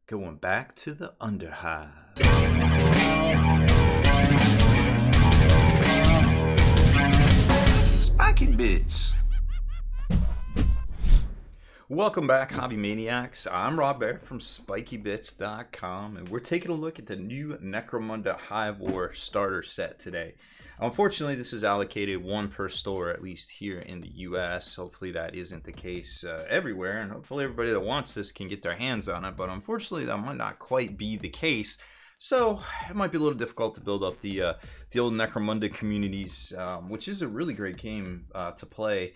Going back to the Underhive. Spikey bits. Welcome back, Hobby Maniacs. I'm Rob Bear from SpikeyBits.com, and we're taking a look at the new Necromunda Hive War starter set today. Unfortunately, this is allocated one per store, at least here in the US. Hopefully that isn't the case everywhere, and hopefully everybody that wants this can get their hands on it, but unfortunately that might not quite be the case. So it might be a little difficult to build up the old Necromunda communities, which is a really great game to play.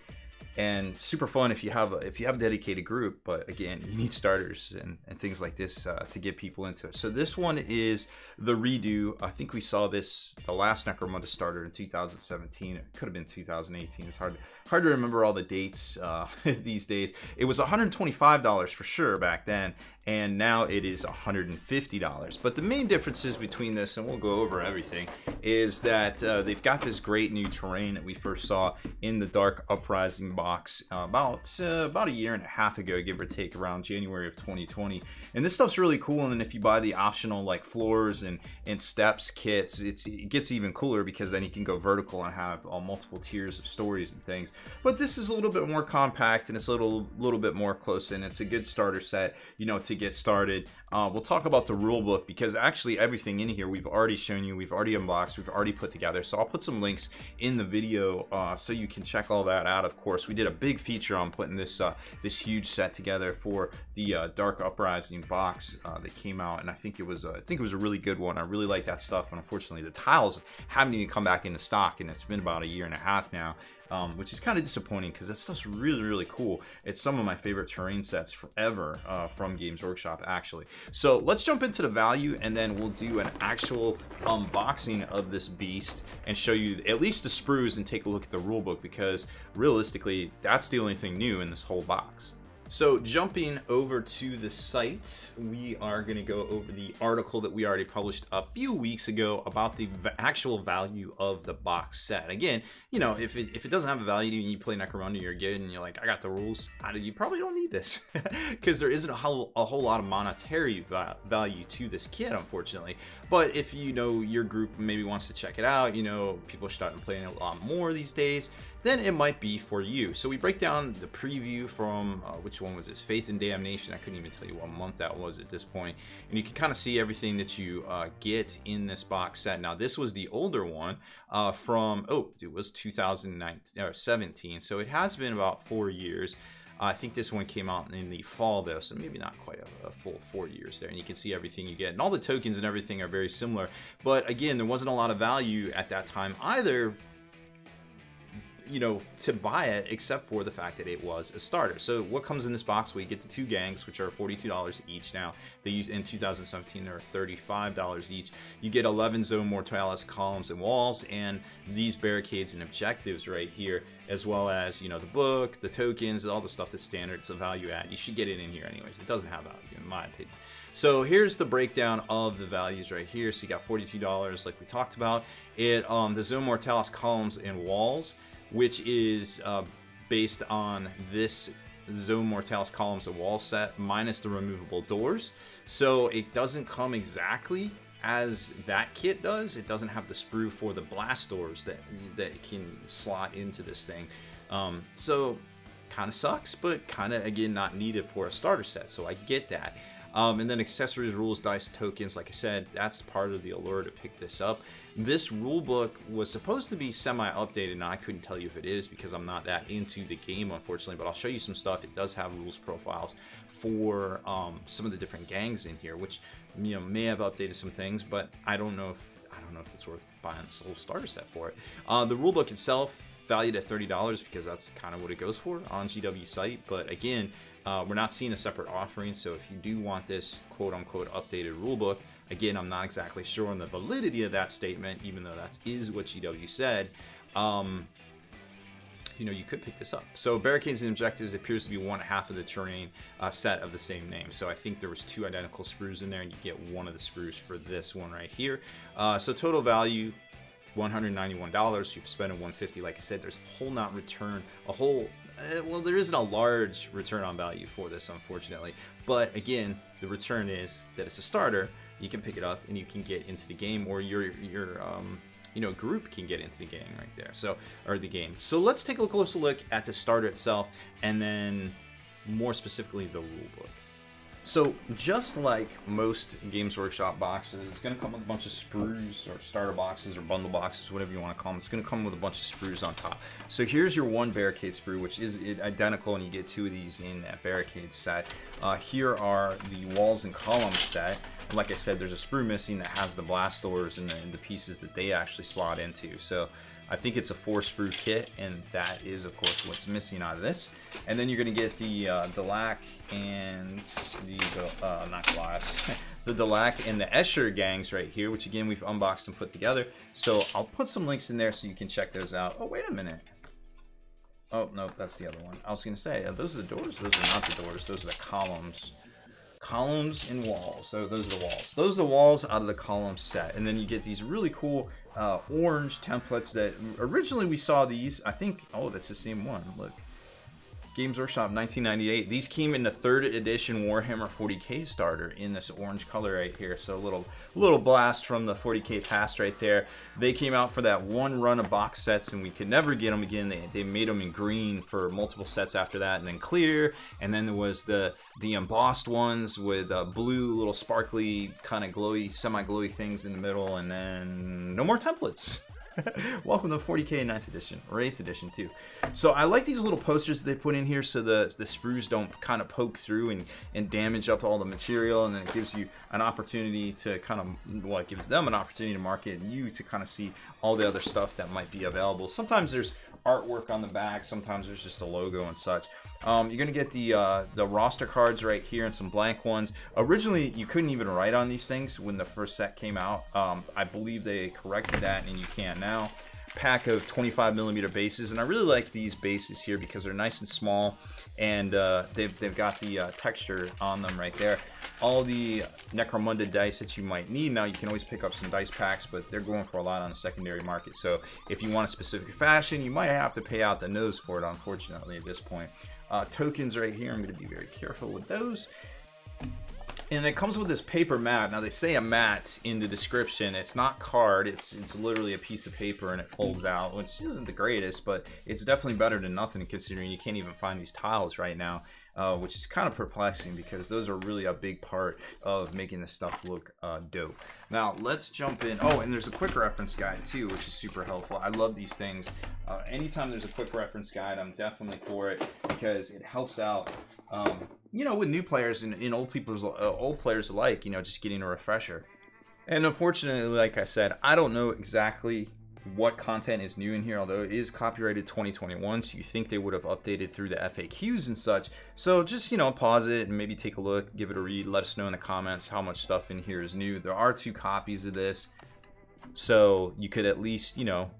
And super fun if you have a dedicated group, but again, you need starters and things like this to get people into it. So this one is the redo. I think we saw this, the last Necromunda starter, in 2017. It could have been 2018. It's hard to remember all the dates these days. It was $125 for sure back then, and now it is $150. But the main differences between this, and we'll go over everything, is that they've got this great new terrain that we first saw in the Dark Uprising box about a year and a half ago, give or take, around January of 2020. And this stuff's really cool. And then if you buy the optional like floors and steps kits, it gets even cooler, because then you can go vertical and have multiple tiers of stories and things. But this is a little bit more compact, and it's a little bit more close in. It's a good starter set, you know, to get started. We'll talk about the rule book, because actually everything in here we've already shown you, we've already unboxed, we've already put together. So I'll put some links in the video so you can check all that out. Of course, we did a big feature on putting this this huge set together for the Dark Uprising box that came out, and I think it was a really good one. I really like that stuff, and unfortunately the tiles haven't even come back into stock, and it's been about a year and a half now, which is kind of disappointing, because that stuff's really cool. It's some of my favorite terrain sets forever from Games Workshop, actually. So let's jump into the value, and then we'll do an actual unboxing of this beast and show you at least the sprues and take a look at the rulebook, because realistically that's the only thing new in this whole box. So jumping over to the site, we are going to go over the article that we already published a few weeks ago about the actual value of the box set. Again, you know, if it doesn't have a value and you play Necromunda, you're good, and you're like, I got the rules, you probably don't need this, because there isn't a whole lot of monetary value to this kit, unfortunately. But if you know your group maybe wants to check it out, you know, people are starting to play it a lot more these days, then it might be for you. So we break down the preview from, which one was this? Faith and Damnation. I couldn't even tell you what month that was at this point. And you can kind of see everything that you get in this box set. Now, this was the older one from, it was 2017. So it has been about 4 years. I think this one came out in the fall though, so maybe not quite a full 4 years there. And you can see everything you get. And all the tokens and everything are very similar. But again, there wasn't a lot of value at that time either, you know, to buy it, except for the fact that it was a starter. So what comes in this box? We get the two gangs, which are $42 each now. They use in 2017, they're $35 each. You get 11 Zone Mortalis columns and walls, and these barricades and objectives right here, as well as, you know, the book, the tokens, all the stuff that's standard. It's a value add. You should get it in here anyways. It doesn't have value in my opinion. So here's the breakdown of the values right here. So you got $42 like we talked about. The Zone Mortalis columns and walls, which is based on this Zone Mortalis columns and wall set minus the removable doors. So it doesn't come exactly as that kit does. It doesn't have the sprue for the blast doors that can slot into this thing. So kind of sucks, but kind of, again, not needed for a starter set. So I get that. And then accessories, rules, dice, tokens, like I said, that's part of the allure to pick this up. This rule book was supposed to be semi-updated. Now, I couldn't tell you if it is, because I'm not that into the game, unfortunately, but I'll show you some stuff. It does have rules profiles for some of the different gangs in here, which, you know, may have updated some things, but I don't know if it's worth buying this whole starter set for it. The rule book itself, valued at $30, because that's kind of what it goes for on GW site. But again, we're not seeing a separate offering, so if you do want this quote-unquote updated rulebook, again, I'm not exactly sure on the validity of that statement, even though that is what GW said, you know, you could pick this up. So barricades and objectives appears to be one half of the terrain set of the same name. So I think there was 2 identical sprues in there, and you get one of the sprues for this one right here. So total value, $191. You've spent $150. Like I said, there's a whole Well, there isn't a large return on value for this, unfortunately. But again, the return is that it's a starter. You can pick it up and you can get into the game, or your group can get into the game right there. So, or the game. So let's take a closer look at the starter itself, and then more specifically the rule book. So just like most Games Workshop boxes, it's going to come with a bunch of sprues, or starter boxes, or bundle boxes, whatever you want to call them. It's going to come with a bunch of sprues on top. So here's your one barricade sprue, which is identical, and you get 2 of these in that barricade set. Here are the walls and columns set. Like I said, there's a sprue missing that has the blast doors and the pieces that they actually slot into. So I think it's a 4 sprue kit, and that is, of course, what's missing out of this. And then you're going to get the Delac and the, not glass, the Delac and the Escher gangs right here, which again, we've unboxed and put together. So I'll put some links in there so you can check those out. Oh, wait a minute. Oh, no, that's the other one. I was going to say, those are the doors. Those are not the doors. Those are the columns. Columns and walls. So those are the walls. Those are the walls out of the column set. And then you get these really cool orange templates that originally we saw these. I think, oh, that's the same one. Look. Games Workshop 1998. These came in the 3rd edition Warhammer 40k starter in this orange color right here. So a little blast from the 40k past right there. They came out for that one run of box sets, and we could never get them again. They made them in green for multiple sets after that, and then clear. And then there was the embossed ones with blue, little sparkly, kind of glowy, semi-glowy things in the middle, and then no more templates. Welcome to 40k 9th edition, or 8th edition too. So I like these little posters that they put in here so the sprues don't kind of poke through and damage up all the material, and then it gives you an opportunity to kind of, well, it gives them an opportunity to market, and you to kind of see all the other stuff that might be available. Sometimes there's artwork on the back, sometimes there's just a logo and such. You're gonna get the roster cards right here and some blank ones. Originally, you couldn't even write on these things when the first set came out. I believe they corrected that, and you can now. Pack of 25mm bases, and I really like these bases here because they're nice and small, and they've got the texture on them right there. All the Necromunda dice that you might need. Now you can always pick up some dice packs, but they're going for a lot on the secondary market. So if you want a specific fashion, you might have to pay out the nose for it, unfortunately, at this point. Tokens right here, I'm going to be very careful with those. And it comes with this paper mat. Now they say a mat in the description. It's not card, it's literally a piece of paper, and it folds out, which isn't the greatest, but it's definitely better than nothing considering you can't even find these tiles right now, which is kind of perplexing because those are really a big part of making this stuff look dope. Now let's jump in. Oh, and there's a quick reference guide too, which is super helpful. I love these things. Anytime there's a quick reference guide, I'm definitely for it because it helps out. You know, with new players and old players alike, you know, just getting a refresher. And unfortunately, like I said, I don't know exactly what content is new in here, although it is copyrighted 2021, so you think they would have updated through the FAQs and such. So just, you know, pause it and maybe take a look, give it a read, let us know in the comments how much stuff in here is new. There are 2 copies of this, so you could at least, you know,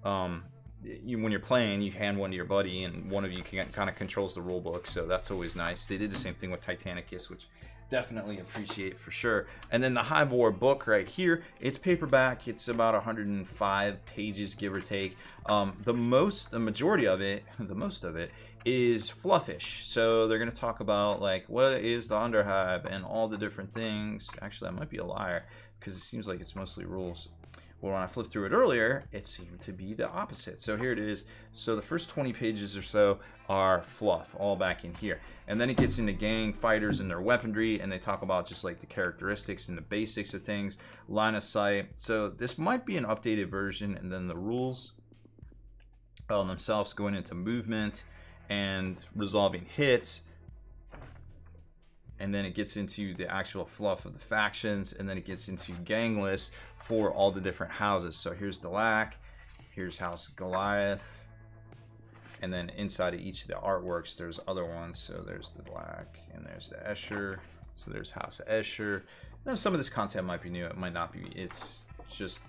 when you're playing, you hand one to your buddy, and one of you kind of controls the rule book, so that's always nice. They did the same thing with Titanicus, which definitely appreciate for sure. And then the Hive War book right here, it's paperback. It's about 105 pages, give or take. The majority of it, the most of it, is fluffish. So they're going to talk about like what is the Underhive and all the different things. Actually, I might be a liar because it seems like it's mostly rules. Well, when I flipped through it earlier, it seemed to be the opposite. So here it is. So the first 20 pages or so are fluff, all back in here. And then it gets into gang fighters and their weaponry, and they talk about just like the characteristics and the basics of things, line of sight. So this might be an updated version, and then the rules themselves going into movement and resolving hits. And then it gets into the actual fluff of the factions, and then it gets into gang lists for all the different houses. So here's Delac, here's House Goliath, and then inside of each of the artworks there's other ones. So there's the Delac, and there's the Escher, so there's House Escher. Now some of this content might be new, it might not be. It's just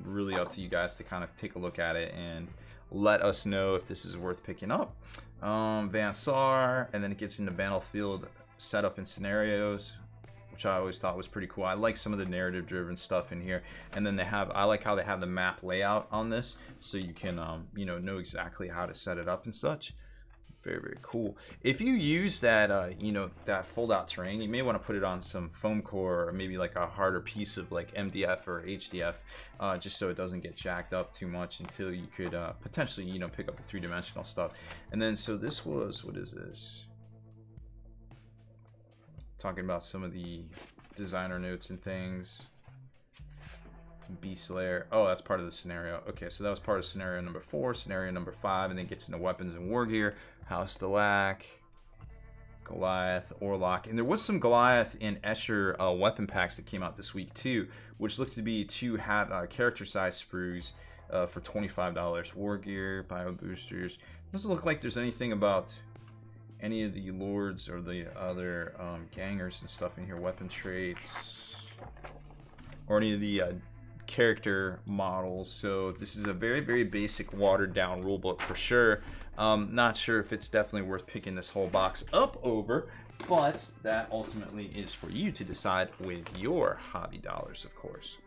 really up to you guys to kind of take a look at it and let us know if this is worth picking up. Van Saar, and then it gets into battlefield setup and scenarios, which I always thought was pretty cool. I like some of the narrative driven stuff in here. And then I like how they have the map layout on this, so you can you know exactly how to set it up and such. Very, very cool. If you use that, you know, that fold-out terrain, you may want to put it on some foam core or maybe like a harder piece of like MDF or HDF, just so it doesn't get jacked up too much until you could potentially, you know, pick up the three-dimensional stuff. And then, so this was, what is this? Talking about some of the designer notes and things. Beast Lair. Oh, that's part of the scenario. Okay, so that was part of scenario number 4, scenario number 5, and then gets into weapons and war gear. House Delac, Goliath, Orlok, and there was some Goliath and Escher weapon packs that came out this week too, which looked to be 2 character size sprues for $25. War gear, bio boosters. Doesn't look like there's anything about any of the lords or the other gangers and stuff in here. Weapon traits or any of the character models. So this is a very, very basic watered down rulebook for sure. Not sure if it's definitely worth picking this whole box up over, but that ultimately is for you to decide with your hobby dollars, of course.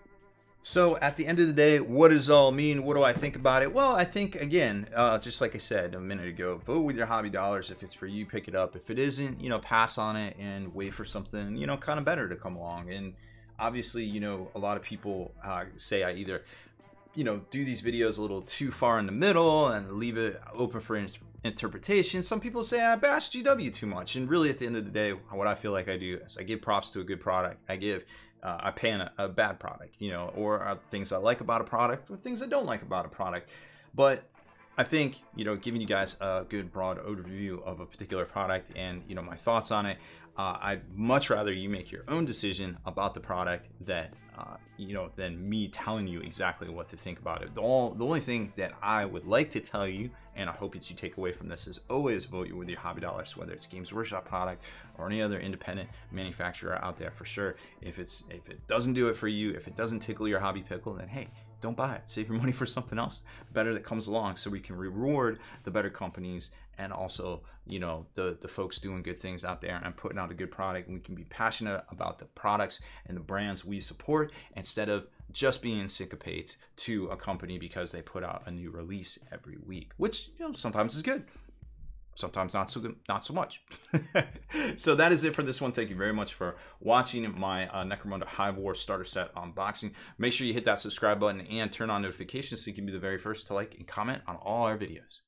So at the end of the day, what does it all mean? What do I think about it? Well, I think, again, just like I said a minute ago, vote with your hobby dollars. If it's for you, pick it up. If it isn't, you know, pass on it and wait for something, you know, kind of better to come along. And obviously, you know, a lot of people say I either, you know, do these videos a little too far in the middle and leave it open for interpretation. Some people say I bash GW too much. And really, at the end of the day, what I feel like I do is I give props to a good product. I pan a bad product, you know, or things I like about a product or things I don't like about a product. But I think, you know, giving you guys a good broad overview of a particular product and, you know, my thoughts on it, I'd much rather you make your own decision about the product that, you know, than me telling you exactly what to think about it. The only thing that I would like to tell you, and I hope that you take away from this, is always vote with your hobby dollars, whether it's Games Workshop product or any other independent manufacturer out there for sure. If it doesn't do it for you, if it doesn't tickle your hobby pickle, then hey, don't buy it. Save your money for something else better that comes along, so we can reward the better companies and also, you know, the folks doing good things out there and putting out a good product. And we can be passionate about the products and the brands we support instead of just being syncopates to a company because they put out a new release every week, which, you know, sometimes is good. Sometimes not so good, not so much. So that is it for this one. Thank you very much for watching my Necromunda Hive War starter set unboxing. Make sure you hit that subscribe button and turn on notifications so you can be the very first to like and comment on all our videos.